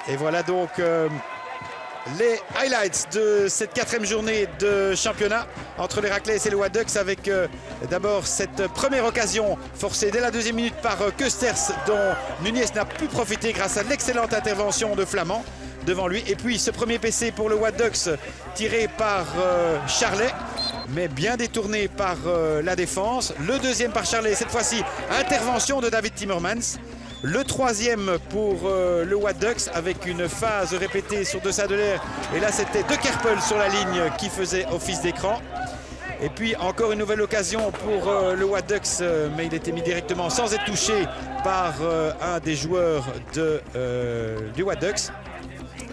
Et voilà donc les highlights de cette 4e journée de championnat entre l'Héraclès et le Waddux, avec d'abord cette première occasion forcée dès la 2e minute par Keusters, dont Nunez n'a pu profiter grâce à l'excellente intervention de Flamand devant lui. Et puis ce premier PC pour le Waddux tiré par Charlet, mais bien détourné par la défense. Le deuxième par Charlet, cette fois-ci intervention de David Timmermans. Le 3e pour le Waddux avec une phase répétée sur De Sadeler. Et là, c'était De Kerpel sur la ligne qui faisait office d'écran. Et puis encore une nouvelle occasion pour le Waddux, mais il était mis directement sans être touché par un des joueurs du Waddux.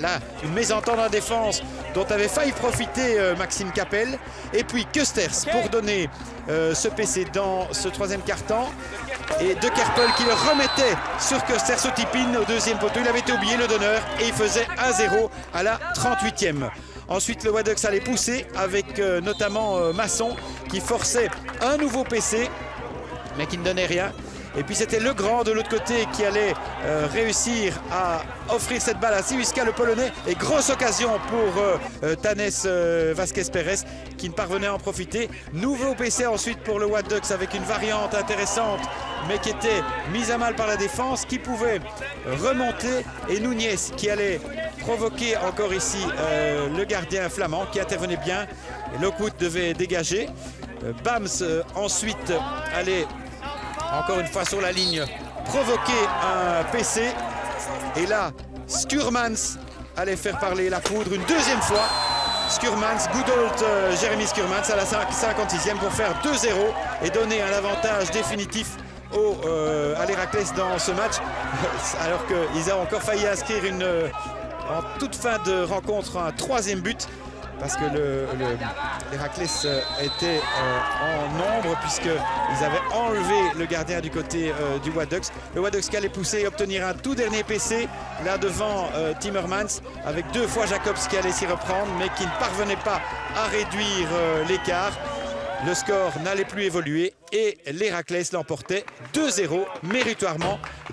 Là, une mésentente en défense dont avait failli profiter Maxime Capel. Et puis Keusters pour donner ce PC dans ce 3e quart-temps. Et De Kerpel qui le remettait sur Keusters au tip-in au 2e poteau. Il avait été oublié, le donneur, et il faisait 1-0 à la 38e. Ensuite, le Waddux allait pousser avec notamment Masson qui forçait un nouveau PC, mais qui ne donnait rien. Et puis c'était Legrand de l'autre côté qui allait réussir à offrir cette balle à Siwiska, le Polonais. Et grosse occasion pour Tanes Vasquez-Pérez qui ne parvenait à en profiter. Nouveau PC ensuite pour le Waddux avec une variante intéressante, mais qui était mise à mal par la défense, qui pouvait remonter. Et Nunez qui allait provoquer encore ici le gardien flamand qui intervenait bien. Lockwood devait dégager. Bams ensuite allait encore une fois sur la ligne provoquer un PC. Et là, Skurmans allait faire parler la foudre une 2e fois. Skurmans, good old Jérémy Skurmans à la 56e pour faire 2-0 et donner un avantage définitif à l'Héraclès dans ce match. Alors qu'ils ont encore failli inscrire en toute fin de rencontre un 3e but. Parce que l'Héraclès était en nombre, puisqu'ils avaient enlevé le gardien du côté du Waddux. Le Waddux qui allait pousser et obtenir un tout dernier PC, là devant Timmermans, avec 2 fois Jacobs qui allait s'y reprendre, mais qui ne parvenait pas à réduire l'écart. Le score n'allait plus évoluer et l'Héraclès l'emportait 2-0 méritoirement.